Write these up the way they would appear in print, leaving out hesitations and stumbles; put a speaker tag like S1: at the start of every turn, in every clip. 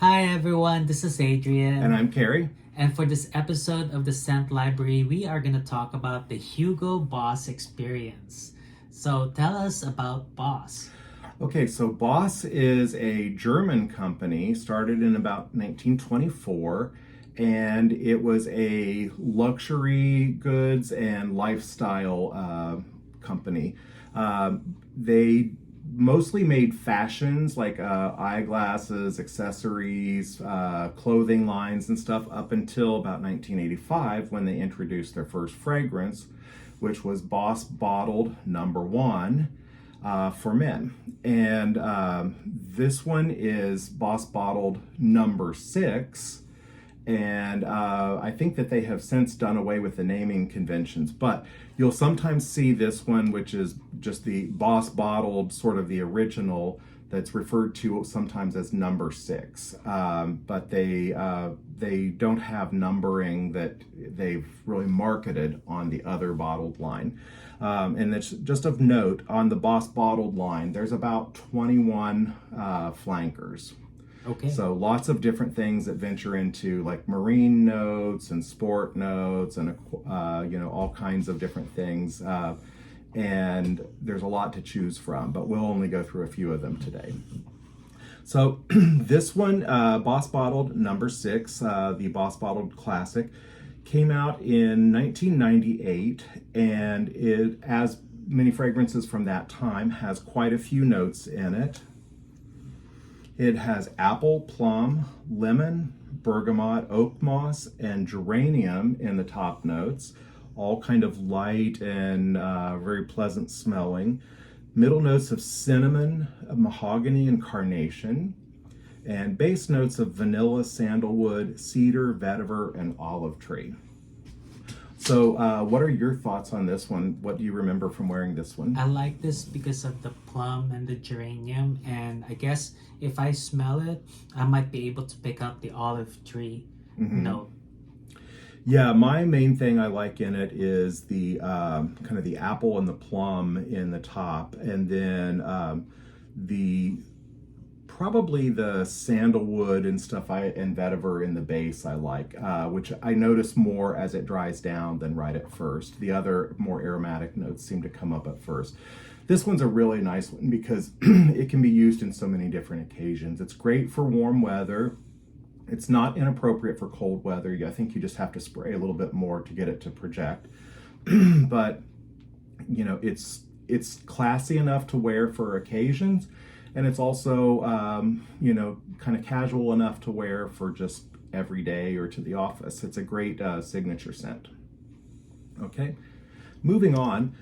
S1: Hi everyone, this is Adrian.
S2: And I'm Carrie.
S1: And for this episode of the Scent Library, we are going to talk about the Hugo Boss experience. So tell us about Boss.
S2: Okay, so Boss is a German company, started in about 1924, and it was a luxury goods and lifestyle company. They mostly made fashions like eyeglasses, accessories, clothing lines, and stuff up until about 1985 when they introduced their first fragrance, which was Boss Bottled #1 for men. And this one is Boss Bottled #6. And I think that they have since done away with the naming conventions, but you'll sometimes see this one, which is just the Boss Bottled, sort of the original, that's referred to sometimes as #6. But they don't have numbering that they've really marketed on the other bottled line. And it's just of note, on the Boss Bottled line, there's about 21 flankers.
S1: Okay.
S2: So lots of different things that venture into like marine notes and sport notes and all kinds of different things. And there's a lot to choose from, but we'll only go through a few of them today. So this one, Boss Bottled #6, the Boss Bottled Classic, came out in 1998, and it, as many fragrances from that time, has quite a few notes in it. It has apple, plum, lemon, bergamot, oak moss, and geranium in the top notes, all kind of light and very pleasant smelling. Middle notes of cinnamon, mahogany, and carnation, and base notes of vanilla, sandalwood, cedar, vetiver, and olive tree. So what are your thoughts on this one? What do you remember from wearing this one?
S1: I like this because of the plum and the geranium, and I guess if I smell it, I might be able to pick up the olive tree note.
S2: Yeah, my main thing I like in it is the kind of the apple and the plum in the top, and then probably the sandalwood and stuff and vetiver in the base I like, which I notice more as it dries down than right at first. The other more aromatic notes seem to come up at first. This one's a really nice one because it can be used in so many different occasions. It's great for warm weather. It's not inappropriate for cold weather. I think you just have to spray a little bit more to get it to project. But it's classy enough to wear for occasions, and it's also kind of casual enough to wear for just every day or to the office. It's a great signature scent. Okay, moving on.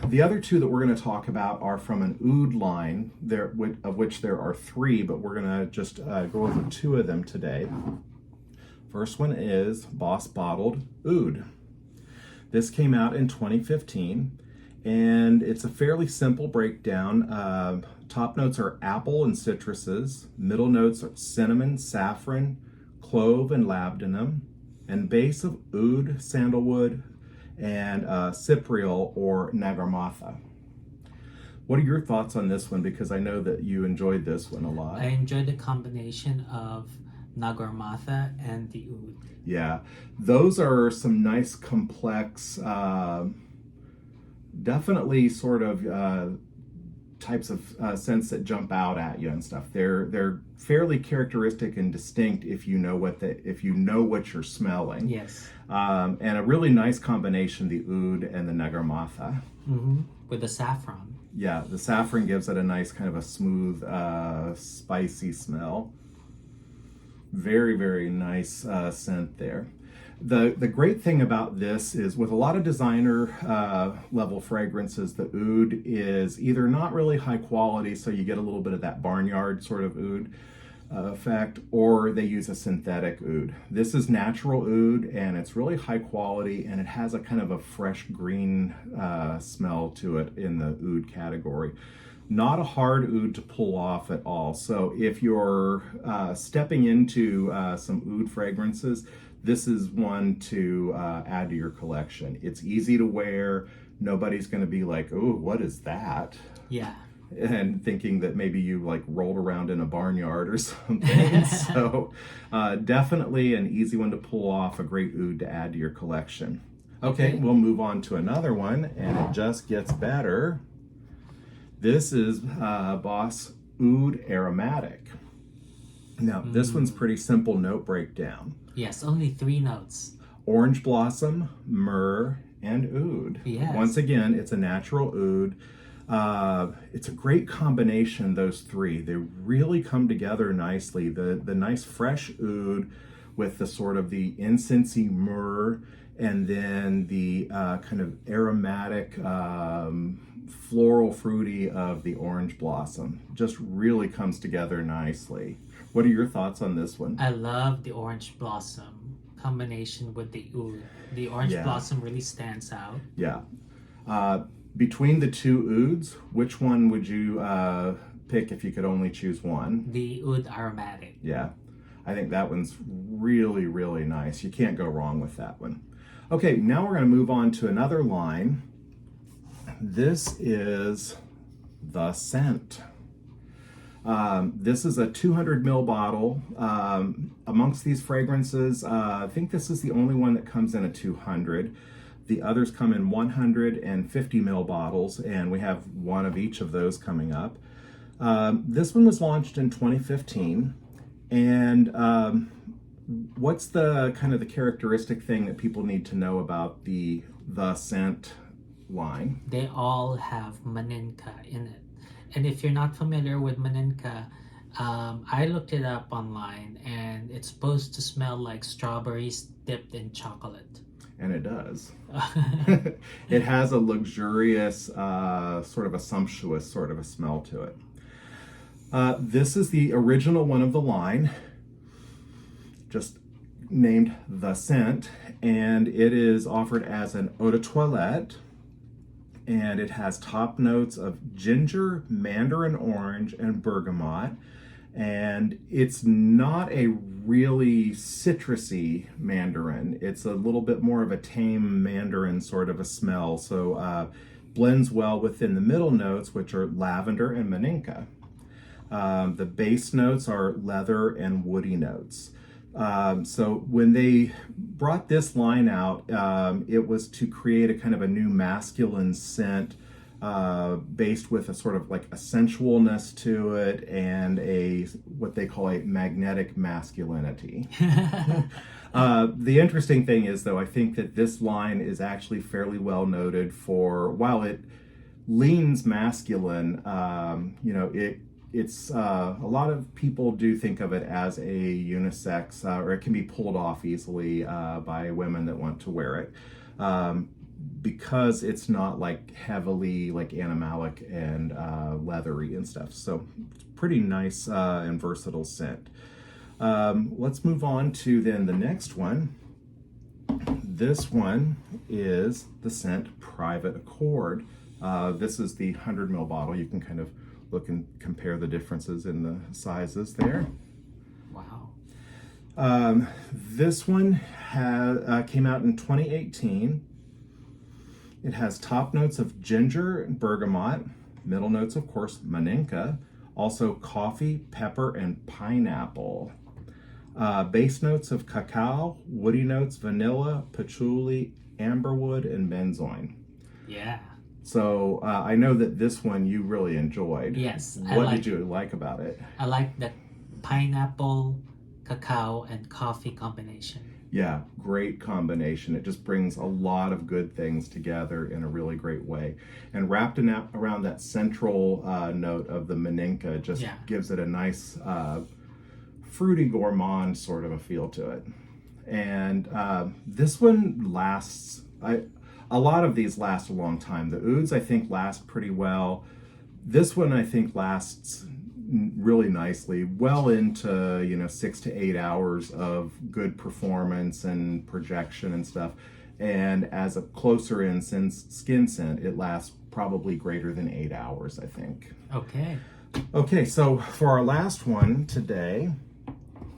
S2: The other two that we're going to talk about are from an oud line, of which there are 3, but we're going to just go over 2 of them today. First one is Boss Bottled Oud. This came out in 2015, and it's a fairly simple breakdown. Top notes are apple and citruses. Middle notes are cinnamon, saffron, clove, and labdanum. And base of oud, sandalwood, and cypriol or nagarmatha. What are your thoughts on this one? Because I know that you enjoyed this one a lot.
S1: I enjoyed the combination of nagarmatha and the oud.
S2: Yeah, those are some nice complex, definitely sort of types of scents that jump out at you and stuff. They're fairly characteristic and distinct if you know what you're smelling.
S1: Yes.
S2: And a really nice combination, the oud and the nagarmatha.
S1: With the saffron.
S2: Yeah, the saffron gives it a nice kind of a smooth, spicy smell. Very, very nice scent there. The great thing about this is with a lot of designer level fragrances, the oud is either not really high quality, so you get a little bit of that barnyard sort of oud effect, or they use a synthetic oud. This is natural oud, and it's really high quality, and it has a kind of a fresh green smell to it in the oud category. Not a hard oud to pull off at all. So if you're stepping into some oud fragrances, this is one to add to your collection. It's easy to wear. Nobody's going to be like, "Oh, what is that?"
S1: Yeah.
S2: and thinking that maybe you like rolled around in a barnyard or something. So definitely an easy one to pull off, a great oud to add to your collection. Okay, we'll move on to another one, and it just gets better. This is Boss Oud Aromatic. Now, this one's pretty simple note breakdown.
S1: Yes, only 3 notes.
S2: Orange blossom, myrrh, and oud.
S1: Yes.
S2: Once again, it's a natural oud. It's a great combination, those 3. They really come together nicely. The nice fresh oud with the sort of the incensey myrrh, and then the kind of aromatic, floral fruity of the orange blossom. Just really comes together nicely. What are your thoughts on this one?
S1: I love the orange blossom combination with the oud. The orange blossom really stands out.
S2: Yeah. Between the 2 ouds, which one would you pick if you could only choose one?
S1: The oud aromatic.
S2: Yeah. I think that one's really, really nice. You can't go wrong with that one. Okay, now we're going to move on to another line. This is the scent. This is a 200 ml bottle. Amongst these fragrances, I think this is the only one that comes in a 200. The others come in 150 ml bottles, and we have one of each of those coming up. This one was launched in 2015, and what's the kind of the characteristic thing that people need to know about the scent line?
S1: They all have maninka in it. And if you're not familiar with maninka, I looked it up online, and it's supposed to smell like strawberries dipped in chocolate.
S2: And it does. It has a luxurious, sort of a sumptuous sort of a smell to it. This is the original one of the line, just named The Scent, and it is offered as an eau de toilette, and it has top notes of ginger, mandarin orange, and bergamot, and it's not a really citrusy mandarin. It's a little bit more of a tame mandarin sort of a smell, so blends well within the middle notes, which are lavender and maninka. The base notes are leather and woody notes. So when they brought this line out, it was to create a kind of a new masculine scent, based with a sort of like a sensualness to it and a what they call a magnetic masculinity. The interesting thing is, though, I think that this line is actually fairly well noted for, while it leans masculine, it's a lot of people do think of it as a unisex, or it can be pulled off easily by women that want to wear it, because it's not like heavily like animalic and leathery and stuff. So it's pretty nice and versatile scent. Let's move on to then the next one. This one is the scent Private Accord. This is the 100 ml bottle. You can kind of look and compare the differences in the sizes there.
S1: Wow.
S2: This one came out in 2018. It has top notes of ginger and bergamot, middle notes, of course, maninka, also coffee, pepper, and pineapple. Base notes of cacao, woody notes, vanilla, patchouli, amberwood, and benzoin.
S1: Yeah.
S2: So I know that this one you really enjoyed.
S1: Yes.
S2: What did you like about it?
S1: I like the pineapple, cacao, and coffee combination.
S2: Yeah, great combination. It just brings a lot of good things together in a really great way. And wrapped around that central note of the maninka just gives it a nice fruity gourmand sort of a feel to it. And this one lasts, a lot of these last a long time. The ouds, I think, last pretty well. This one, I think, lasts really nicely, well into 6 to 8 hours of good performance and projection and stuff. And as a closer in skin scent, it lasts probably greater than 8 hours, I think. Okay, so for our last one today,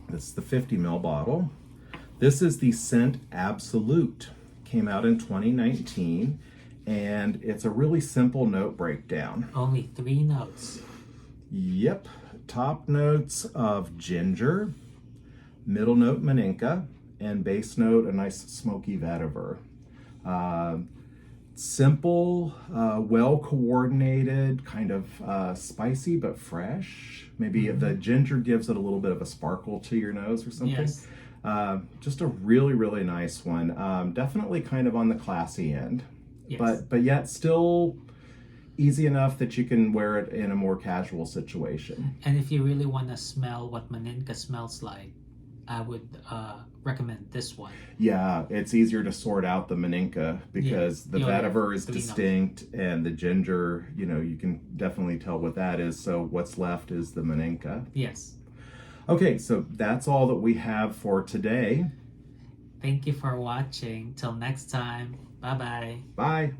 S2: this is the 50 ml bottle. This is the scent Absolute. Came out in 2019, And it's a really simple note breakdown.
S1: Only 3 notes.
S2: Yep. Top notes of ginger, middle note maninka, and base note a nice smoky vetiver. Simple, well coordinated, kind of spicy but fresh. Maybe the ginger gives it a little bit of a sparkle to your nose or something.
S1: Yes.
S2: Just a really, really nice one. Definitely kind of on the classy end,
S1: Yes.
S2: but yet still easy enough that you can wear it in a more casual situation.
S1: And if you really want to smell what maninka smells like, I would recommend this one.
S2: Yeah, it's easier to sort out the maninka because the vetiver is distinct and the ginger, you can definitely tell what that is. So what's left is the maninka.
S1: Yes.
S2: Okay, so that's all that we have for today.
S1: Thank you for watching. Till next time. Bye-bye.
S2: Bye.